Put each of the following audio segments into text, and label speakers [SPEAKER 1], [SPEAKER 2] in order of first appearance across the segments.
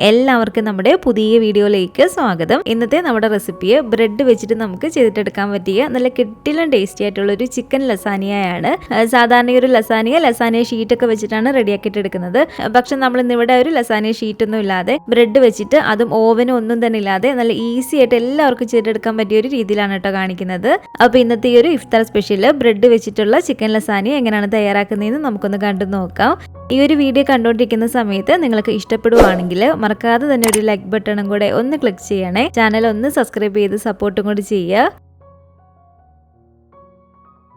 [SPEAKER 1] എല്ലാവർക്കും നമ്മുടെ പുതിയ വീഡിയോയിലേക്ക് സ്വാഗതം. ഇന്നത്തെ നമ്മുടെ റെസിപ്പിയെ ബ്രെഡ് വെച്ചിട്ട് നമുക്ക് ചെയ്തിട്ടെടുക്കാൻ പറ്റിയ നല്ല കിട്ടിലും ടേസ്റ്റി ആയിട്ടുള്ള ഒരു ചിക്കൻ ലസാനിയയാണ്. സാധാരണ ഒരു ലസാനിയ ഷീറ്റൊക്കെ വെച്ചിട്ടാണ് റെഡിയാക്കിയിട്ട് എടുക്കുന്നത്. പക്ഷെ നമ്മൾ ഇന്നിവിടെ ഒരു ലസാനിയ ഷീറ്റൊന്നും ഇല്ലാതെ ബ്രെഡ് വെച്ചിട്ട് അതും ഓവനും ഒന്നും തന്നെ ഇല്ലാതെ നല്ല ഈസി ആയിട്ട് എല്ലാവർക്കും ചെയ്തെടുക്കാൻ പറ്റിയ ഒരു രീതിയിലാണ് കേട്ടോ കാണിക്കുന്നത്. അപ്പോൾ ഇന്നത്തെ ഈ ഒരു ഇഫ്താർ സ്പെഷ്യൽ ബ്രെഡ് വെച്ചിട്ടുള്ള ചിക്കൻ ലസാനിയ എങ്ങനെയാണ് തയ്യാറാക്കുന്നതെന്ന് നമുക്കൊന്ന് കണ്ടു നോക്കാം. ഈ ഒരു വീഡിയോ കണ്ടുകൊണ്ടിരിക്കുന്ന സമയത്ത് നിങ്ങൾക്ക് ഇഷ്ടപ്പെടുവാണെങ്കിൽ മറക്കാതെ തന്നെ ഒരു ലൈക്ക് ബട്ടണും കൂടെ ഒന്ന് ക്ലിക്ക് ചെയ്യണേ. ചാനൽ ഒന്ന് സബ്സ്ക്രൈബ് ചെയ്ത് സപ്പോർട്ടും കൂടി ചെയ്യുക.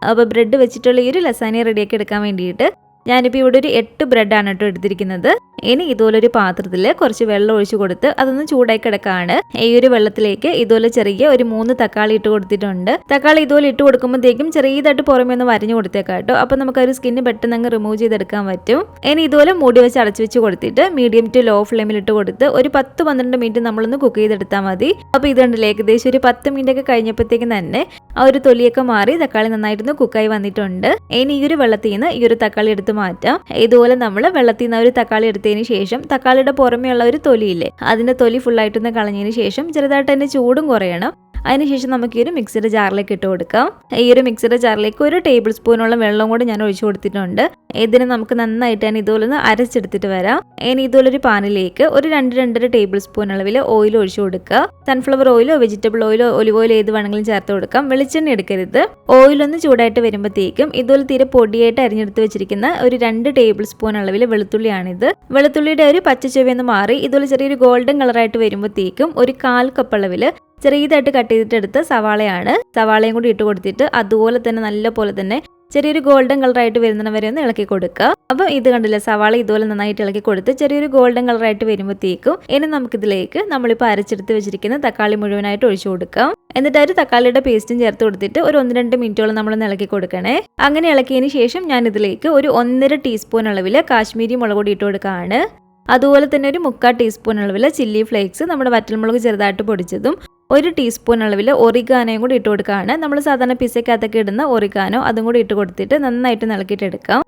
[SPEAKER 1] അപ്പോൾ ബ്രെഡ് വെച്ചിട്ടുള്ള ഈ ഒരു ലസാനിയ റെഡിയാക്കി എടുക്കാൻ വേണ്ടിയിട്ട് ഞാനിപ്പോൾ ഇവിടെ ഒരു 8 ബ്രെഡാണ് കേട്ടോ എടുത്തിരിക്കുന്നത്. ഇനി ഇതുപോലൊരു പാത്രത്തിൽ കുറച്ച് വെള്ളം ഒഴിച്ചു കൊടുത്ത് അതൊന്ന് ചൂടായി കിടക്കാണ്. ഈ ഒരു വെള്ളത്തിലേക്ക് ഇതുപോലെ ചെറിയ ഒരു 3 തക്കാളി ഇട്ട് കൊടുത്തിട്ടുണ്ട്. തക്കാളി ഇതുപോലെ ഇട്ട് കൊടുക്കുമ്പോഴത്തേക്കും ചെറിയതായിട്ട് പുറമേ ഒന്ന് വരഞ്ഞു കൊടുത്തേക്കാം കേട്ടോ. അപ്പോൾ നമുക്ക് ആ ഒരു സ്കിന്ന് പെട്ടെന്ന് അങ്ങ് റിമൂവ് ചെയ്തെടുക്കാൻ പറ്റും. ഇനി ഇതുപോലെ മൂടി വെച്ച് അടച്ചു വെച്ച് കൊടുത്തിട്ട് മീഡിയം ടു ലോ ഫ്ലെയിമിൽ ഇട്ട് കൊടുത്ത് ഒരു 10-12 മിനിറ്റ് നമ്മളൊന്ന് കുക്ക് ചെയ്തെടുത്താൽ മതി. അപ്പോൾ ഇതുണ്ടല്ലോ ഏകദേശം ഒരു 10 മിനിറ്റ് ഒക്കെ കഴിഞ്ഞപ്പോഴത്തേക്കും തന്നെ ആ ഒരു തൊലിയൊക്കെ മാറി തക്കാളി നന്നായിട്ടൊന്ന് കുക്കായി വന്നിട്ടുണ്ട്. ഇനി ഈ ഒരു വെള്ളത്തിൽ നിന്ന് ഈ ഒരു തക്കാളി എടുത്ത് മാറ്റാം. ഇതുപോലെ നമ്മൾ വെള്ളത്തിൽ നിന്ന് ഒരു തക്കാളി എടുത്തതിന് ശേഷം തക്കാളിയുടെ പുറമേ ഉള്ള ഒരു തൊലിയില്ലേ, അതിന്റെ തൊലി ഫുള്ളായിട്ടൊന്ന് കളഞ്ഞതിന് ശേഷം ചെറുതായിട്ട് അതിന്റെ ചൂടും കുറയണം. അതിനുശേഷം നമുക്ക് ഈ ഒരു മിക്സിയുടെ ജാറിലേക്ക് ഇട്ട് കൊടുക്കാം. ഈ ഒരു മിക്സിയുടെ ജാറിലേക്ക് 1 ടേബിൾ സ്പൂണോളം വെള്ളം കൂടി ഞാൻ ഒഴിച്ചു കൊടുത്തിട്ടുണ്ട്. ഇതിന് നമുക്ക് നന്നായിട്ട് തന്നെ ഇതുപോലെ ഒന്ന് അരച്ചെടുത്തിട്ട് വരാം. ഇനി ഇതുപോലെ ഒരു പാനിലേക്ക് ഒരു 2-2.5 ടേബിൾ സ്പൂൺ അളവിൽ ഓയിൽ ഒഴിച്ചു കൊടുക്കുക. സൺഫ്ലവർ ഓയിലോ വെജിറ്റബിൾ ഓയിലോ ഒലിവ് ഓയിലോ ഏത് വേണമെങ്കിലും ചേർത്ത് കൊടുക്കാം. വെളിച്ചെണ്ണ എടുക്കരുത്. ഓയിലൊന്ന് ചൂടായിട്ട് വരുമ്പോഴത്തേക്കും ഇതുപോലെ തീരെ പൊടിയായിട്ട് അരിഞ്ഞെടുത്ത് വെച്ചിരിക്കുന്ന ഒരു 2 ടേബിൾ സ്പൂൺ അളവിൽ വെളുത്തുള്ളിയാണിത്. വെളുത്തുള്ളിയുടെ ഒരു പച്ച ചുവയൊന്ന് മാറി ഇതുപോലെ ചെറിയൊരു ഗോൾഡൻ കളറായിട്ട് വരുമ്പോഴത്തേക്കും ഒരു 1/4 കപ്പ് അളവിൽ ചെറിയതായിട്ട് കട്ട് ചെയ്തിട്ടെടുത്ത സവാളയും കൂടി ഇട്ട് കൊടുത്തിട്ട് അതുപോലെ തന്നെ നല്ല പോലെ തന്നെ ചെറിയൊരു ഗോൾഡൻ കളറായിട്ട് വരുന്ന വരെ ഒന്ന് ഇളക്കി കൊടുക്കുക. അപ്പോൾ ഇത് കണ്ടില്ല, സവാള ഇതുപോലെ നന്നായിട്ട് ഇളക്കി കൊടുത്ത് ചെറിയൊരു ഗോൾഡൻ കളറായിട്ട് വരുമ്പോഴത്തേക്കും ഇനി നമുക്കിതിലേക്ക് നമ്മളിപ്പോൾ അരച്ചെടുത്ത് വെച്ചിരിക്കുന്ന തക്കാളി മുഴുവനായിട്ട് ഒഴിച്ചു കൊടുക്കാം. എന്നിട്ട് ഒരു തക്കാളിയുടെ പേസ്റ്റും ചേർത്ത് കൊടുത്തിട്ട് ഒരു 1-2 മിനിറ്റോളം നമ്മളൊന്ന് ഇളക്കി കൊടുക്കണേ. അങ്ങനെ ഇളക്കിയതിന് ശേഷം ഞാൻ ഇതിലേക്ക് ഒരു 1.5 ടീസ്പൂൺ അളവിൽ കാശ്മീരി മുളക് പൊടി ഇട്ട് കൊടുക്കുകയാണ്. അതുപോലെ തന്നെ ഒരു 3/4 ടീസ്പൂൺ അളവിൽ ചില്ലി ഫ്ലേക്സ്, നമ്മുടെ വറ്റൽമുളക് ചെറുതായിട്ട് പൊടിച്ചതും, 1 ടീസ്പൂൺ അളവിൽ ഒറിഗാനോയും കൂടി ഇട്ട് കൊടുക്കുകയാണ്. നമ്മൾ സാധാരണ പിസയ്ക്കകത്തൊക്കെ ഇടുന്ന ഒറിഗാനോ അതും കൂടി ഇട്ട് കൊടുത്തിട്ട് നന്നായിട്ട് ഇളക്കിയിട്ടെടുക്കാം.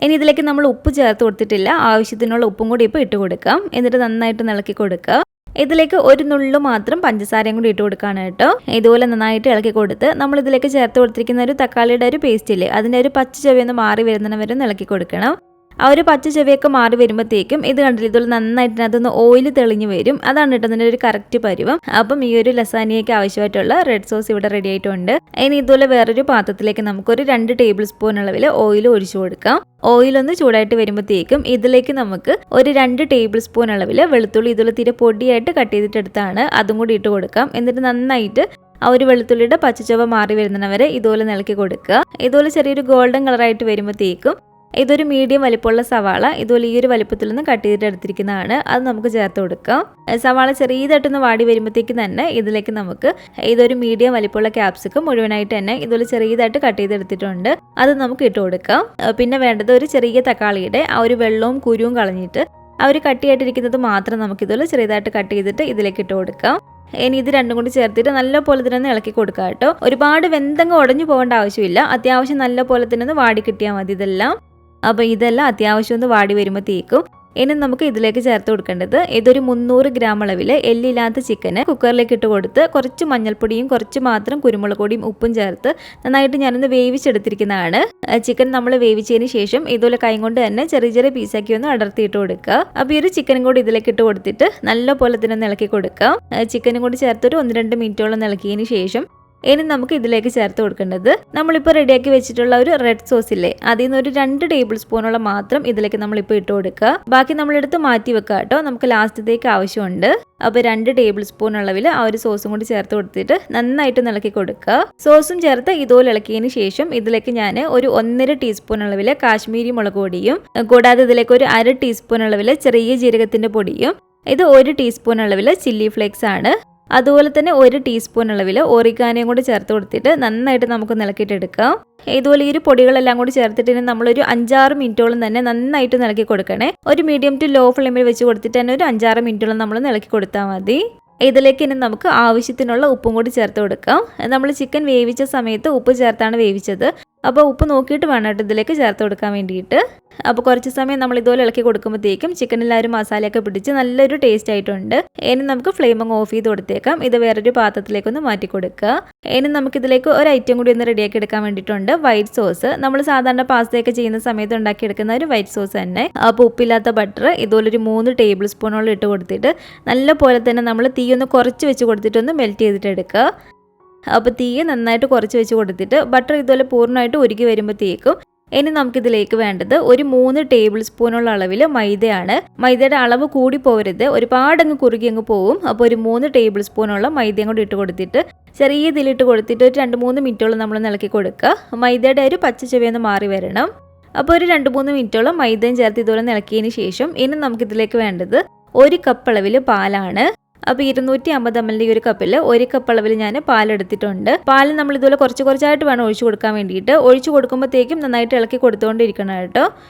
[SPEAKER 1] ഇനി ഇതിലേക്ക് നമ്മൾ ഉപ്പ് ചേർത്ത് കൊടുത്തിട്ടില്ല. ആവശ്യത്തിനുള്ള ഉപ്പും കൂടി ഇപ്പോൾ ഇട്ട് കൊടുക്കാം. എന്നിട്ട് നന്നായിട്ട് ഇളക്കി കൊടുക്കുക. ഇതിലേക്ക് ഒരു നുള്ളു മാത്രം പഞ്ചസാരയും കൂടി ഇട്ട് കൊടുക്കുകയാണ് കേട്ടോ. ഇതുപോലെ നന്നായിട്ട് ഇളക്കി കൊടുത്ത് നമ്മൾ ഇതിലേക്ക് ചേർത്ത് കൊടുത്തിരിക്കുന്ന ഒരു തക്കാളിയുടെ ഒരു പേസ്റ്റ് ഇല്ലേ, അതിൻ്റെ ഒരു പച്ച ചുവയൊന്ന് മാറി വരുന്നതിന് വരെ ഇളക്കി കൊടുക്കണം. ആ ഒരു പച്ച ചെവിയൊക്കെ മാറി വരുമ്പോഴത്തേക്കും ഇത് കണ്ടില്ല, ഇതുപോലെ നന്നായിട്ട് അതൊന്ന് ഓയിൽ തെളിഞ്ഞു വരും. അതാണ് കേട്ടോ അതിൻ്റെ ഒരു കറക്റ്റ് പരുവം. അപ്പം ഈ ഒരു ലസാനിയയ്ക്ക് ആവശ്യമായിട്ടുള്ള റെഡ് സോസ് ഇവിടെ റെഡി ആയിട്ടുണ്ട്. ഇനി ഇതുപോലെ വേറൊരു പാത്രത്തിലേക്ക് നമുക്കൊരു 2 ടേബിൾ സ്പൂൺ അളവിൽ ഓയിൽ ഒഴിച്ചു കൊടുക്കാം. ഓയിലൊന്ന് ചൂടായിട്ട് വരുമ്പോഴത്തേക്കും ഇതിലേക്ക് നമുക്ക് ഒരു 2 ടേബിൾ സ്പൂൺ അളവിൽ വെളുത്തുള്ളി ഇതുപോലെ തീരെ പൊടിയായിട്ട് കട്ട് ചെയ്തിട്ടെടുത്താണ് അതും കൂടി ഇട്ട് കൊടുക്കാം. എന്നിട്ട് നന്നായിട്ട് ആ ഒരു വെളുത്തുള്ളിയുടെ പച്ചച്ചൊവ മാറി വരുന്നവരെ ഇതുപോലെ ഇളക്കി കൊടുക്കുക. ഇതുപോലെ ചെറിയൊരു ഗോൾഡൻ കളറായിട്ട് വരുമ്പോഴത്തേക്കും ഇതൊരു മീഡിയം വലിപ്പമുള്ള സവാള ഇതുപോലെ ഈ ഒരു വലിപ്പത്തിൽ നിന്ന് കട്ട് ചെയ്തിട്ട് എടുത്തിരിക്കുന്നതാണ്. അത് നമുക്ക് ചേർത്ത് കൊടുക്കാം. സവാള ചെറിയതായിട്ടൊന്ന് വാടി വരുമ്പോഴത്തേക്ക് തന്നെ ഇതിലേക്ക് നമുക്ക് ഇതൊരു മീഡിയം വലിപ്പമുള്ള ക്യാപ്സിക്കം മുഴുവനായിട്ട് തന്നെ ഇതുപോലെ ചെറിയതായിട്ട് കട്ട് ചെയ്തെടുത്തിട്ടുണ്ട്. അത് നമുക്ക് ഇട്ട് കൊടുക്കാം. പിന്നെ വേണ്ടത് ഒരു ചെറിയ തക്കാളിയുടെ ആ ഒരു വെള്ളവും കുരുവും കളഞ്ഞിട്ട് ആ ഒരു കട്ടിയായിട്ടിരിക്കുന്നത് മാത്രം നമുക്ക് ഇതുപോലെ ചെറിയതായിട്ട് കട്ട് ചെയ്തിട്ട് ഇതിലേക്ക് ഇട്ട് കൊടുക്കാം. ഇനി ഇത് രണ്ടും കൂടി ചേർത്തിട്ട് നല്ല പോലെ തന്നെ ഒന്ന് ഇളക്കി കൊടുക്കുക കേട്ടോ. ഒരുപാട് വെന്തങ്ങ് ഉടഞ്ഞു പോകേണ്ട ആവശ്യമില്ല. അത്യാവശ്യം നല്ല പോലെ തന്നെ ഒന്ന് വാടി കിട്ടിയാൽ മതി ഇതെല്ലാം. അപ്പോൾ ഇതെല്ലാം അത്യാവശ്യം ഒന്ന് വാടി വരുമ്പോഴത്തേക്കും ഇനി നമുക്ക് ഇതിലേക്ക് ചേർത്ത് കൊടുക്കേണ്ടത് ഇതൊരു 300 ഗ്രാം അളവിൽ എല്ലില്ലാത്ത ചിക്കന് കുക്കറിലേക്ക് ഇട്ട് കൊടുത്ത് കുറച്ച് മഞ്ഞൾപ്പൊടിയും കുറച്ച് മാത്രം കുരുമുളക് പൊടിയും ഉപ്പും ചേർത്ത് നന്നായിട്ട് ഞാനൊന്ന് വേവിച്ചെടുത്തിരിക്കുന്നതാണ്. ചിക്കൻ നമ്മൾ വേവിച്ചതിന് ശേഷം ഇതുപോലെ കൈ കൊണ്ട് തന്നെ ചെറിയ ചെറിയ പീസാക്കി ഒന്ന് അടർത്തിയിട്ട് കൊടുക്കുക. അപ്പോൾ ഈ ഒരു ചിക്കനും കൂടി ഇതിലേക്ക് ഇട്ട് കൊടുത്തിട്ട് നല്ല പോലെ തന്നെ ഇളക്കി കൊടുക്കാം. ചിക്കനും കൂടി ചേർത്തൊരു 1-2 മിനിറ്റോളം ഇളക്കിയതിന് ശേഷം ഇനി നമുക്ക് ഇതിലേക്ക് ചേർത്ത് കൊടുക്കേണ്ടത് നമ്മളിപ്പോൾ റെഡിയാക്കി വെച്ചിട്ടുള്ള ഒരു റെഡ് സോസ് ഇല്ലേ, അതിൽ നിന്ന് ഒരു 2 ടേബിൾ സ്പൂണോളം മാത്രം ഇതിലേക്ക് നമ്മളിപ്പോൾ ഇട്ട് കൊടുക്കുക. ബാക്കി നമ്മളെടുത്ത് മാറ്റി വെക്കുക കേട്ടോ, നമുക്ക് ലാസ്റ്റത്തേക്ക് ആവശ്യമുണ്ട്. അപ്പോൾ 2 ടേബിൾ സ്പൂൺ അളവിൽ ആ ഒരു സോസും കൂടി ചേർത്ത് കൊടുത്തിട്ട് നന്നായിട്ട് ഇളക്കി കൊടുക്കുക. സോസും ചേർത്ത് ഇതുപോലെ ഇളക്കിയതിന് ശേഷം ഇതിലേക്ക് ഞാൻ ഒരു 1.5 ടീസ്പൂൺ അളവിൽ കാശ്മീരി മുളക് പൊടിയും കൂടാതെ ഇതിലേക്ക് ഒരു 1/2 ടീസ്പൂൺ അളവിൽ ചെറിയ ജീരകത്തിന്റെ പൊടിയും, ഇത് 1 ടീസ്പൂൺ അളവിൽ ചില്ലി ഫ്ലേക്സ് ആണ്, അതുപോലെ തന്നെ 1 ടീസ്പൂൺ അളവിൽ ഒറിഗാനോയും കൂടി ചേർത്ത് കൊടുത്തിട്ട് നന്നായിട്ട് നമുക്ക് ഇളക്കിയിട്ടെടുക്കാം. ഇതുപോലെ ഈ ഒരു പൊടികളെല്ലാം കൂടി ചേർത്തിട്ട് നമ്മളൊരു 5-6 മിനിറ്റോളം തന്നെ നന്നായിട്ട് ഇളക്കി കൊടുക്കണേ. ഒരു മീഡിയം ടു ലോ ഫ്ലെയിമിൽ വെച്ച് കൊടുത്തിട്ട് തന്നെ ഒരു 5-6 മിനിറ്റോളം നമ്മൾ ഇളക്കി കൊടുത്താൽ മതി. ഇതിലേക്ക് ഇനി നമുക്ക് ആവശ്യത്തിനുള്ള ഉപ്പും കൂടി ചേർത്ത് കൊടുക്കാം. നമ്മൾ ചിക്കൻ വേവിച്ച സമയത്ത് ഉപ്പ് ചേർത്താണ് വേവിച്ചത്. അപ്പോൾ ഉപ്പ് നോക്കിയിട്ട് വേണം കേട്ടോ ഇതിലേക്ക് ചേർത്ത് കൊടുക്കാൻ വേണ്ടിയിട്ട്. അപ്പോൾ കുറച്ച് സമയം നമ്മൾ ഇതുപോലെ ഇളക്കി കൊടുക്കുമ്പോഴത്തേക്കും ചിക്കനിലാരും മസാലയൊക്കെ പിടിച്ച് നല്ലൊരു ടേസ്റ്റ് ആയിട്ടുണ്ട്. ഇനി നമുക്ക് ഫ്ലെയിം അങ്ങ് ഓഫ് ചെയ്ത് കൊടുത്തേക്കാം. ഇത് വേറൊരു പാത്രത്തിലേക്കൊന്ന് മാറ്റി കൊടുക്കുക. ഇനി നമുക്കിതിലേക്ക് ഒരു ഐറ്റം കൂടി ഒന്ന് റെഡിയാക്കി എടുക്കാൻ വേണ്ടിയിട്ടുണ്ട്. White sauce. നമ്മൾ സാധാരണ പാസ്തയൊക്കെ ചെയ്യുന്ന സമയത്ത് ഉണ്ടാക്കിയെടുക്കുന്ന ഒരു വൈറ്റ് സോസ് തന്നെ. അപ്പോൾ ഉപ്പില്ലാത്ത ബട്ടർ ഇതുപോലൊരു 3 ടേബിൾ സ്പൂണോളം ഇട്ട് കൊടുത്തിട്ട് നല്ല പോലെ തന്നെ നമ്മൾ തീ ഒന്ന് കുറച്ച് വെച്ച് കൊടുത്തിട്ടൊന്ന് മെൽറ്റ് ചെയ്തിട്ട് എടുക്കുക. അപ്പോൾ തീ നന്നായിട്ട് കുറച്ച് വെച്ച് കൊടുത്തിട്ട് ബട്ടർ ഇതുപോലെ പൂർണ്ണമായിട്ട് ഉരുകി വരുമ്പോഴത്തേക്കും ഇനി നമുക്കിതിലേക്ക് വേണ്ടത് ഒരു 3 ടേബിൾ സ്പൂണുള്ള അളവിൽ മൈദയാണ്. മൈദയുടെ അളവ് കൂടി പോകരുത്, ഒരുപാട് അങ്ങ് കുറുകി അങ്ങ് പോവും. അപ്പോൾ ഒരു 3 ടേബിൾ സ്പൂണുള്ള മൈദയും കൂടി ഇട്ട് കൊടുത്തിട്ട് ചെറിയ ഇതിലിട്ട് കൊടുത്തിട്ട് ഒരു 2-3 മിനിറ്റോളം നമ്മൾ ഇളക്കി കൊടുക്കുക. മൈദയുടെ ഒരു പച്ച ചുവയൊന്ന് മാറി വരണം. അപ്പോൾ ഒരു 2-3 മിനിറ്റോളം മൈദയും ചേർത്ത് ഇതുപോലെ ഇളക്കിയതിന് ശേഷം ഇനി നമുക്കിതിലേക്ക് വേണ്ടത് 1 കപ്പ് അളവിൽ പാലാണ്. അപ്പോൾ 250 ml ഈ ഒരു കപ്പിൽ 1 കപ്പ് അളവിൽ ഞാൻ പാലെടുത്തിട്ടുണ്ട്. പാൽ നമ്മൾ ഇതുപോലെ കുറച്ച് കുറച്ചായിട്ട് വേണം ഒഴിച്ചു കൊടുക്കാൻ വേണ്ടിയിട്ട്. ഒഴിച്ചു കൊടുക്കുമ്പോഴത്തേക്കും നന്നായിട്ട് ഇളക്കി കൊടുത്തുകൊണ്ടിരിക്കണം കേട്ടോ.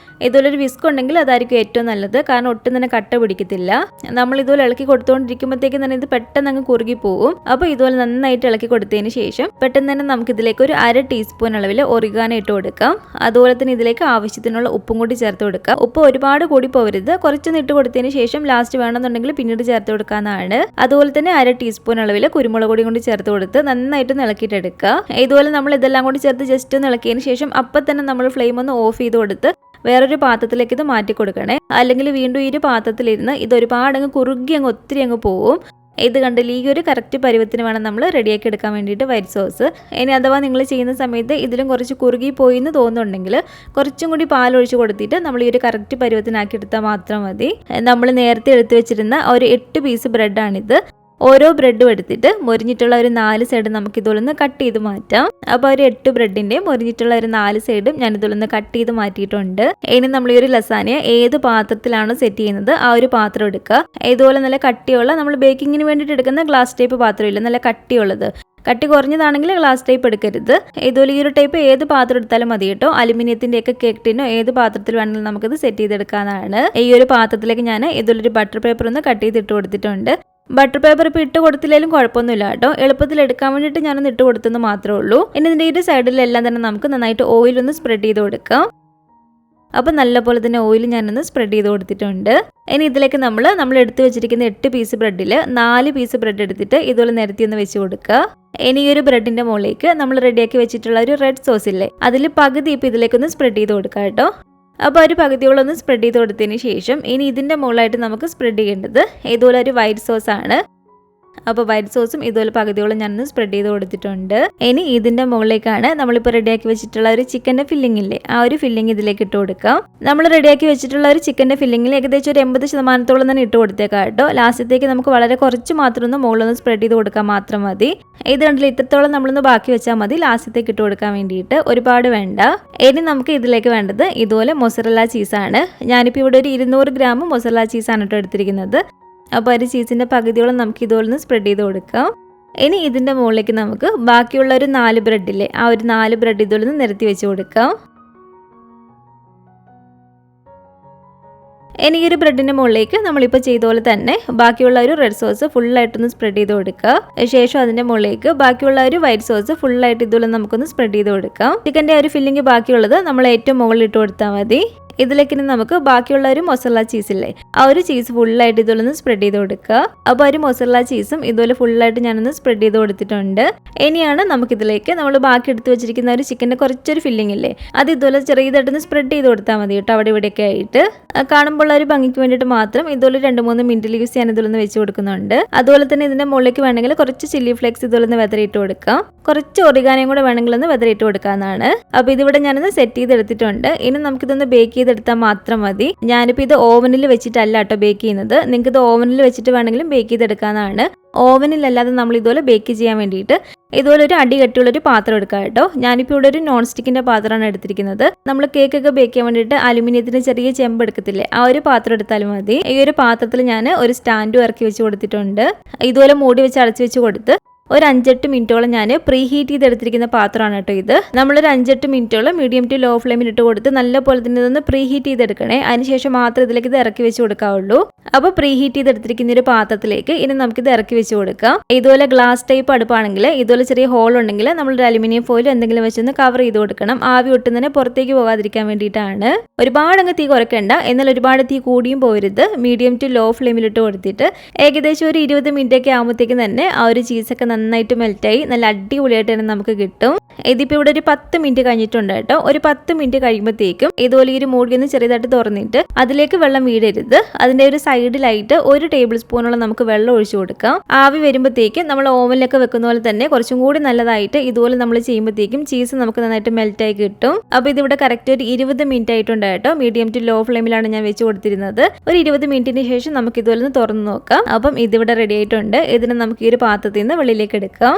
[SPEAKER 1] ഇതുപോലെ ഒരു വിസ്ക് ഉണ്ടെങ്കിൽ അതായിരിക്കും ഏറ്റവും നല്ലത്, കാരണം ഒട്ടും തന്നെ കട്ട പിടിക്കത്തില്ല. നമ്മൾ ഇതുപോലെ ഇളക്കി കൊടുത്തുകൊണ്ടിരിക്കുമ്പോഴത്തേക്കും തന്നെ ഇത് പെട്ടെന്ന് അങ്ങ് കുറുകി പോകും. അപ്പോൾ ഇതുപോലെ നന്നായിട്ട് ഇളക്കി കൊടുത്തതിന് ശേഷം പെട്ടെന്ന് തന്നെ നമുക്ക് ഇതിലേക്ക് ഒരു 1/2 ടീസ്പൂൺ അളവിൽ ഒറിഗാനോ ഇട്ട് കൊടുക്കാം. അതുപോലെ തന്നെ ഇതിലേക്ക് ആവശ്യത്തിനുള്ള ഉപ്പും കൂടി ചേർത്ത് കൊടുക്കാം. ഉപ്പ് ഒരുപാട് കൂടി പോകരുത്, കുറച്ചൊന്ന് ഇട്ട് കൊടുത്തതിന് ശേഷം ലാസ്റ്റ് വേണമെന്നുണ്ടെങ്കിൽ പിന്നീട് ചേർത്ത് കൊടുക്കാവുന്നതാണ്. അതുപോലെ തന്നെ 1/2 ടീസ്പൂൺ അളവിൽ കുരുമുളക് പൊടി കൊണ്ട് ചേർത്ത് കൊടുത്ത് നന്നായിട്ട് ഇളക്കിയിട്ടെടുക്കുക. ഇതുപോലെ നമ്മൾ ഇതെല്ലാം കൂടി ചേർത്ത് ജസ്റ്റ് ഒന്ന് ഇളക്കിയതിന് ശേഷം അപ്പം തന്നെ നമ്മൾ ഫ്ലെയിം ഒന്ന് ഓഫ് ചെയ്ത് കൊടുത്ത് വേറൊരു പാത്രത്തിലേക്ക് ഇത് മാറ്റി കൊടുക്കണേ. അല്ലെങ്കിൽ വീണ്ടും ഈ ഒരു പാത്രത്തിലിരുന്ന് ഇത് ഒരുപാട് അങ്ങ് കുറുകി അങ്ങ് ഒത്തിരി അങ്ങ് പോവും. ഇത് കണ്ടില്ല, ഈ ഒരു കറക്റ്റ് പരുവത്തിന് വേണം നമ്മൾ റെഡിയാക്കി എടുക്കാൻ വേണ്ടിയിട്ട് വൈറ്റ് സോസ്. ഇനി അഥവാ നിങ്ങൾ ചെയ്യുന്ന സമയത്ത് ഇതിലും കുറച്ച് കുറുകി പോയി എന്ന് തോന്നുന്നുണ്ടെങ്കിൽ കുറച്ചും കൂടി പാലൊഴിച്ച് കൊടുത്തിട്ട് നമ്മൾ ഈ ഒരു കറക്റ്റ് പരുവത്തിനാക്കി എടുത്താൽ മാത്രം മതി. നമ്മൾ നേരത്തെ എടുത്തു വെച്ചിരുന്ന ഒരു 8 പീസ് ബ്രെഡാണിത്. ഓരോ ബ്രെഡും എടുത്തിട്ട് മുരിഞ്ഞിട്ടുള്ള ഒരു 4 സൈഡ് നമുക്ക് ഇതുപോലൊന്ന് കട്ട് ചെയ്ത് മാറ്റാം. അപ്പോൾ ഒരു 8 ബ്രെഡിൻ്റെയും മുരിഞ്ഞിട്ടുള്ള ഒരു 4 സൈഡും ഞാൻ ഇതുപോലൊന്ന് കട്ട് ചെയ്ത് മാറ്റിയിട്ടുണ്ട്. ഇനി നമ്മൾ ഈ ഒരു ലസാന ഏത് പാത്രത്തിലാണോ സെറ്റ് ചെയ്യുന്നത് ആ ഒരു പാത്രം എടുക്കുക. ഇതുപോലെ നല്ല കട്ടിയുള്ള, നമ്മൾ ബേക്കിങ്ങിന് വേണ്ടിയിട്ട് എടുക്കുന്ന ഗ്ലാസ് ടൈപ്പ് പാത്രമില്ല, നല്ല കട്ടിയുള്ളത്. കട്ടി കുറഞ്ഞതാണെങ്കിൽ ഗ്ലാസ് ടൈപ്പ് എടുക്കരുത്. ഇതുപോലെ ഈ ഒരു ടൈപ്പ് ഏത് പാത്രം എടുത്താലും മതി കേട്ടോ. അലുമിനിയത്തിൻ്റെ ഒക്കെ കേക്ക് ടിന്നോ ഏത് പാത്രത്തിൽ വേണമെങ്കിലും നമുക്കിത് സെറ്റ് ചെയ്തെടുക്കാനാണ്. ഈ ഒരു പാത്രത്തിലേക്ക് ഞാൻ ഇതുപോലൊരു ബട്ടർ പേപ്പർ ഒന്ന് കട്ട് ചെയ്തിട്ട് കൊടുത്തിട്ടുണ്ട്. ബട്ടർ പേപ്പർ ഇപ്പോൾ ഇട്ട് കൊടുത്തില്ലെങ്കിലും കുഴപ്പമൊന്നുമില്ല കേട്ടോ. എളുപ്പത്തിൽ എടുക്കാൻ വേണ്ടിയിട്ട് ഞാനൊന്ന് ഇട്ട് കൊടുത്തെന്ന് മാത്രമേ ഉള്ളൂ. ഇനി ഇതിൻ്റെ ഈ സൈഡിലെല്ലാം തന്നെ നമുക്ക് നന്നായിട്ട് ഓയിലൊന്ന് സ്പ്രെഡ് ചെയ്ത് കൊടുക്കാം. അപ്പോൾ നല്ലപോലെ തന്നെ ഓയിൽ ഞാനൊന്ന് സ്പ്രെഡ് ചെയ്ത് കൊടുത്തിട്ടുണ്ട്. ഇനി ഇതിലേക്ക് നമ്മൾ എടുത്ത് വെച്ചിരിക്കുന്ന 8 പീസ് ബ്രെഡിൽ 4 പീസ് ബ്രെഡ് എടുത്തിട്ട് ഇതുപോലെ നിരത്തി ഒന്ന് വെച്ച് കൊടുക്കുക. ഇനി ഈ ഒരു ബ്രെഡിൻ്റെ മുകളിലേക്ക് നമ്മൾ റെഡിയാക്കി വെച്ചിട്ടുള്ള ഒരു റെഡ് സോസ് ഇല്ലേ, അതിൽ പകുതി ഇപ്പോൾ ഇതിലേക്കൊന്ന് സ്പ്രെഡ് ചെയ്ത് കൊടുക്കുക കേട്ടോ. അപ്പോൾ ഒരു പകുതിയോളൊന്ന് സ്പ്രെഡ് ചെയ്ത് കൊടുത്തതിന് ശേഷം ഇനി ഇതിൻ്റെ മുകളിലായിട്ട് നമുക്ക് സ്പ്രെഡ് ചെയ്യേണ്ടത് ഇതുപോലെ ഒരു വൈറ്റ് സോസാണ്. അപ്പോൾ വൈറ്റ് സോസും ഇതുപോലെ പകുതിയോളം ഞാനൊന്ന് സ്പ്രെഡ് ചെയ്ത് കൊടുത്തിട്ടുണ്ട്. ഇനി ഇതിൻ്റെ മുകളിലേക്കാണ് നമ്മളിപ്പോൾ റെഡിയാക്കി വെച്ചിട്ടുള്ള ഒരു ചിക്കൻ്റെ ഫില്ലിംഗ് ഇല്ലേ, ആ ഒരു ഫില്ലിംഗ് ഇതിലേക്ക് ഇട്ട് കൊടുക്കാം. നമ്മൾ റെഡിയാക്കി വെച്ചിട്ടുള്ള ഒരു ചിക്കൻ്റെ ഫില്ലിംഗിൽ ഏകദേശം ഒരു 80% തന്നെ ഇട്ട് കൊടുത്തേക്കാം കേട്ടോ. ലാസ്റ്റത്തേക്ക് നമുക്ക് വളരെ കുറച്ച് മാത്രം ഒന്ന് മുകളിലൊന്ന് സ്പ്രെഡ് ചെയ്ത് കൊടുക്കാൻ മാത്രം മതി. ഇത് കണ്ടില്ല, ഇത്രത്തോളം നമ്മളൊന്ന് ബാക്കി വെച്ചാൽ മതി ലാസ്റ്റത്തേക്ക് ഇട്ട് കൊടുക്കാൻ വേണ്ടിയിട്ട്, ഒരുപാട് വേണ്ട. ഇനി നമുക്ക് ഇതിലേക്ക് വേണ്ടത് ഇതുപോലെ മൊസറല്ല ചീസാണ്. ഞാനിപ്പോൾ ഇവിടെ ഒരു 200 ഗ്രാം മൊസറല്ല ചീസാണ് കേട്ടോ എടുത്തിരിക്കുന്നത്. അപ്പോൾ ഒരു ചീസിൻ്റെ പകുതിയോളം നമുക്ക് ഇതുപോലെ സ്പ്രെഡ് ചെയ്ത് കൊടുക്കാം. ഇനി ഇതിൻ്റെ മുകളിലേക്ക് നമുക്ക് ബാക്കിയുള്ള ഒരു 4 ബ്രെഡില്ലേ, ആ ഒരു 4 ബ്രെഡ് ഇതുപോലെ നിരത്തി വെച്ച് കൊടുക്കാം. ഇനി ഈ ഒരു ബ്രെഡിൻ്റെ മുകളിലേക്ക് നമ്മളിപ്പോൾ ചെയ്ത പോലെ തന്നെ ബാക്കിയുള്ള ഒരു റെഡ് സോസ് ഫുള്ളായിട്ടൊന്ന് സ്പ്രെഡ് ചെയ്ത് കൊടുക്കുക. ശേഷം അതിൻ്റെ മുകളിലേക്ക് ബാക്കിയുള്ള ഒരു വൈറ്റ് സോസ് ഫുള്ളായിട്ട് ഇതുപോലെ നമുക്കൊന്ന് സ്പ്രെഡ് ചെയ്ത് കൊടുക്കാം. ചിക്കൻ്റെ ഒരു ഫില്ലിംഗ് ബാക്കിയുള്ളത് നമ്മൾ ഏറ്റവും മുകളിൽ ഇട്ട് കൊടുത്താൽ മതി. ഇതിലേക്ക് നമുക്ക് ബാക്കിയുള്ള ഒരു മൊസറല്ല ചീസില്ലേ, ആ ഒരു ചീസ് ഫുള്ളായിട്ട് ഇതുപോലെ ഒന്ന് സ്പ്രെഡ് ചെയ്ത് കൊടുക്കുക. അപ്പോൾ ഒരു മൊസറല്ല ചീസും ഇതുപോലെ ഫുള്ളായിട്ട് ഞാനൊന്ന് സ്പ്രെഡ് ചെയ്ത് കൊടുത്തിട്ടുണ്ട്. ഇനിയാണ് നമുക്കിതിലേക്ക് നമ്മൾ ബാക്കി എടുത്ത് വെച്ചിരിക്കുന്ന ഒരു ചിക്കൻ്റെ കുറച്ചൊരു ഫില്ലിംഗ് ഇല്ലേ, അത് ഇതുപോലെ ചെറിയതായിട്ടൊന്ന് സ്പ്രെഡ് ചെയ്ത് കൊടുത്താൽ മതി കേട്ടോ. അവിടെ ഇവിടെയൊക്കെ ആയിട്ട് കാണുമ്പോൾ ഒരു ഭംഗിക്ക് വേണ്ടിയിട്ട് മാത്രം ഇതുപോലെ 2-3 മിനിറ്റ് ലീവ്സ് ഞാൻ ഇതുപോലെ ഒന്ന് വെച്ച് കൊടുക്കുന്നുണ്ട്. അതുപോലെ തന്നെ ഇതിൻ്റെ മുകളിലേക്ക് വേണമെങ്കിൽ കുറച്ച് ചില്ലി ഫ്ലേക്സ് ഇതുപോലെ ഒന്ന് വെതറിയിട്ട് കൊടുക്കാം. കുറച്ച് ഒറിഗാനോയും കൂടെ വേണമെങ്കിൽ ഒന്ന് വെതറിയിട്ട് കൊടുക്കാവുന്നതാണ്. അപ്പോൾ ഇതിവിടെ ഞാനൊന്ന് സെറ്റ് ചെയ്തെടുത്തിട്ടുണ്ട്. ഇനി നമുക്കിതൊന്ന് ബേക്ക് ചെയ്തെടുത്താൽ മാത്രം മതി. ഞാനിപ്പോൾ ഇത് ഓവനിൽ വെച്ചിട്ടല്ല കേട്ടോ ബേക്ക് ചെയ്യുന്നത്. നിങ്ങൾക്ക് ഇത് ഓവനിൽ വെച്ചിട്ട് വേണമെങ്കിലും ബേക്ക് ചെയ്തെടുക്കാവുന്നതാണ്. ഓവനിലല്ലാതെ നമ്മൾ ഇതുപോലെ ബേക്ക് ചെയ്യാൻ വേണ്ടിയിട്ട് ഇതുപോലെ ഒരു അടി കട്ടിയുള്ളൊരു പാത്രം എടുക്കുക കേട്ടോ. ഞാനിപ്പോൾ ഇവിടെ ഒരു നോൺ സ്റ്റിക്കിൻ്റെ പാത്രമാണ് എടുത്തിരിക്കുന്നത്. നമ്മൾ കേക്കൊക്കെ ബേക്ക് ചെയ്യാൻ വേണ്ടിയിട്ട് അലുമിനിയത്തിന് ചെറിയ ചെമ്പ് എടുക്കത്തില്ലേ, ആ ഒരു പാത്രം എടുത്താലും മതി. ഈ ഒരു പാത്രത്തിൽ ഞാൻ ഒരു സ്റ്റാൻഡും ഇറക്കി വെച്ച് കൊടുത്തിട്ടുണ്ട്. ഇതുപോലെ മൂടി വെച്ച് അടച്ചു വെച്ച് കൊടുത്ത് ഒരു 5-8 മിനിറ്റോളം ഞാൻ പ്രീ ഹീറ്റ് ചെയ്തെടുത്തിരിക്കുന്ന പാത്രമാണ് കേട്ടോ ഇത്. നമ്മളൊരു 5-8 മിനിറ്റോളം മീഡിയം ടു ലോ ഫ്ലെയിമിൽ ഇട്ട് കൊടുത്ത് നല്ലപോലെ തന്നെ ഇതൊന്ന് പ്രീ ഹീറ്റ് ചെയ്തെടുക്കണേ. അതിനുശേഷം മാത്രം ഇതിലേക്ക് ഇത് ഇറക്കി വെച്ച് കൊടുക്കാവുള്ളൂ. അപ്പോൾ പ്രീ ഹീറ്റ് ചെയ്തെടുത്തിരിക്കുന്ന ഒരു പാത്രത്തിലേക്ക് ഇനി നമുക്കിത് ഇറക്കി വെച്ച് കൊടുക്കാം. ഇതുപോലെ ഗ്ലാസ് ടൈപ്പ് അടുപ്പാണെങ്കിൽ ഇതുപോലെ ചെറിയ ഹോൾ ഉണ്ടെങ്കിൽ നമ്മളൊരു അലുമിനിയം ഫോയിൽ എന്തെങ്കിലും വെച്ചൊന്ന് കവർ ചെയ്ത് കൊടുക്കണം. ആവി ഒട്ടും തന്നെ പുറത്തേക്ക് പോകാതിരിക്കാൻ വേണ്ടിയിട്ടാണ്. ഒരുപാട് അങ്ങ് തീ കുറയ്ക്കണ്ട, എന്നാൽ ഒരുപാട് തീ കൂടിയും പോരുത്. മീഡിയം ടു ലോ ഫ്ലെയിമിലിട്ട് കൊടുത്തിട്ട് ഏകദേശം ഒരു 20 മിനിറ്റ് ഒക്കെ ആകുമ്പോഴത്തേക്കും തന്നെ ആ ഒരു ചീസൊക്കെ നന്നായിട്ട് മെൽറ്റായി നല്ല അടിപൊളിയായിട്ട് തന്നെ നമുക്ക് കിട്ടും. ഇതിപ്പോൾ ഇവിടെ ഒരു 10 മിനിറ്റ് കഴിഞ്ഞിട്ടുണ്ട് കേട്ടോ. ഒരു 10 മിനിറ്റ് കഴിയുമ്പോഴത്തേക്കും ഇതുപോലെ ഈ ഒരു മൂടി ഒന്ന് ചെറുതായിട്ട് തുറന്നിട്ട് അതിലേക്ക് വെള്ളം വീഴരുത്. അതിൻ്റെ ഒരു സൈഡിലായിട്ട് 1 ടേബിൾ സ്പൂണോളം നമുക്ക് വെള്ളം ഒഴിച്ചു കൊടുക്കാം. ആവി വരുമ്പോഴത്തേക്കും നമ്മൾ ഓവനിലൊക്കെ വെക്കുന്ന പോലെ തന്നെ കുറച്ചും കൂടി നല്ലതായിട്ട് ഇതുപോലെ നമ്മൾ ചെയ്യുമ്പോഴത്തേക്കും ചീസ് നമുക്ക് നന്നായിട്ട് മെൽറ്റായി കിട്ടും. അപ്പോൾ ഇതിവിടെ കറക്റ്റ് ഒരു 20 മിനിറ്റ് ആയിട്ടുണ്ട് കേട്ടോ. മീഡിയം ടു ലോ ഫ്ലെയിമിലാണ് ഞാൻ വെച്ച് കൊടുത്തിരുന്നത്. ഒരു 20 മിനിറ്റിന് ശേഷം നമുക്ക് ഇതുപോലെ ഒന്ന് തുറന്ന് നോക്കാം. അപ്പം ഇതിവിടെ റെഡി ആയിട്ടുണ്ട്. ഇതിനെ നമുക്ക് ഈ ഒരു പാത്രത്തിൽ നിന്ന് വെളിയിലേക്ക് എടുക്കാം.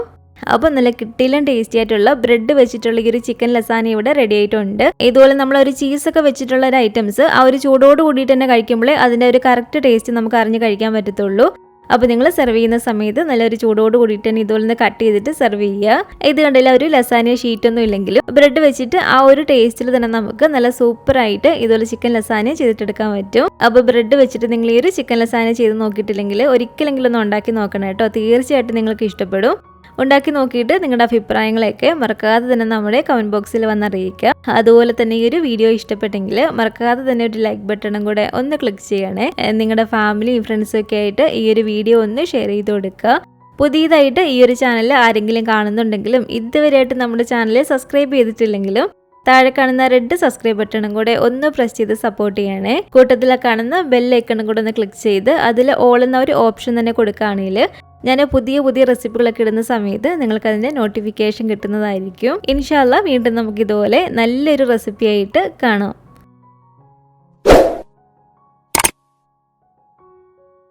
[SPEAKER 1] അപ്പോൾ നല്ല കിട്ടിയിലും ടേസ്റ്റി ആയിട്ടുള്ള ബ്രെഡ് വെച്ചിട്ടുള്ള ഈ ഒരു ചിക്കൻ ലസാന ഇവിടെ റെഡി ആയിട്ടുണ്ട്. ഇതുപോലെ നമ്മൾ ഒരു ചീസൊക്കെ വെച്ചിട്ടുള്ള ഒരു ഐറ്റംസ് ആ ഒരു ചൂടോട് കൂടിയിട്ട് തന്നെ കഴിക്കുമ്പോൾ അതിൻ്റെ ഒരു കറക്റ്റ് ടേസ്റ്റ് നമുക്ക് അറിഞ്ഞ് കഴിക്കാൻ പറ്റത്തുള്ളൂ. അപ്പോൾ നിങ്ങൾ സെർവ് ചെയ്യുന്ന സമയത്ത് നല്ലൊരു ചൂടോട് കൂടിയിട്ട് തന്നെ ഇതുപോലെ ഒന്ന് കട്ട് ചെയ്തിട്ട് സെർവ് ചെയ്യുക. ഇത് കണ്ടില്ല, ഒരു ലസാന ഷീറ്റൊന്നും ഇല്ലെങ്കിലും ബ്രെഡ് വെച്ചിട്ട് ആ ഒരു ടേസ്റ്റിൽ തന്നെ നമുക്ക് നല്ല സൂപ്പറായിട്ട് ഇതുപോലെ ചിക്കൻ ലസാന ചെയ്തിട്ടെടുക്കാൻ പറ്റും. അപ്പോൾ ബ്രെഡ് വെച്ചിട്ട് നിങ്ങൾ ഈ ഒരു ചിക്കൻ ലസാന ചെയ്ത് നോക്കിയിട്ടില്ലെങ്കിൽ ഒരിക്കലെങ്കിലും ഒന്ന് ഉണ്ടാക്കി നോക്കണം കേട്ടോ. തീർച്ചയായിട്ടും നിങ്ങൾക്ക് ഇഷ്ടപ്പെടും. ഉണ്ടാക്കി നോക്കിയിട്ട് നിങ്ങളുടെ അഭിപ്രായങ്ങളൊക്കെ മറക്കാതെ തന്നെ നമ്മുടെ കമൻറ്റ് ബോക്സിൽ വന്നറിയിക്കുക. അതുപോലെ തന്നെ ഈ ഒരു വീഡിയോ ഇഷ്ടപ്പെട്ടെങ്കിൽ മറക്കാതെ തന്നെ ഒരു ലൈക്ക് ബട്ടണും കൂടെ ഒന്ന് ക്ലിക്ക് ചെയ്യണേ. നിങ്ങളുടെ ഫാമിലിയും ഫ്രണ്ട്സും ഒക്കെ ആയിട്ട് ഈ ഒരു വീഡിയോ ഒന്ന് ഷെയർ ചെയ്ത് കൊടുക്കുക. പുതിയതായിട്ട് ഈ ഒരു ചാനൽ ആരെങ്കിലും കാണുന്നുണ്ടെങ്കിലും ഇതുവരെയായിട്ട് നമ്മുടെ ചാനൽ സബ്സ്ക്രൈബ് ചെയ്തിട്ടില്ലെങ്കിലും താഴെ കാണുന്ന റെഡ് സബ്സ്ക്രൈബ് ബട്ടണും കൂടെ ഒന്ന് പ്രസ് ചെയ്ത് സപ്പോർട്ട് ചെയ്യണേ. കൂട്ടത്തിൽ കാണുന്ന ബെൽ ഐക്കണും കൂടെ ഒന്ന് ക്ലിക്ക് ചെയ്ത് അതിൽ ഓൾ എന്ന ഒരു ഓപ്ഷൻ തന്നെ കൊടുക്കുകയാണെങ്കിൽ ഞാൻ പുതിയ റെസിപ്പികളൊക്കെ ഇടുന്ന സമയത്ത് നിങ്ങൾക്ക് അതിൻ്റെ നോട്ടിഫിക്കേഷൻ കിട്ടുന്നതായിരിക്കും. ഇൻഷാ അല്ലാഹ് വീണ്ടും നമുക്ക് ഇതുപോലെ നല്ലൊരു റെസിപ്പി ആയിട്ട് കാണാം.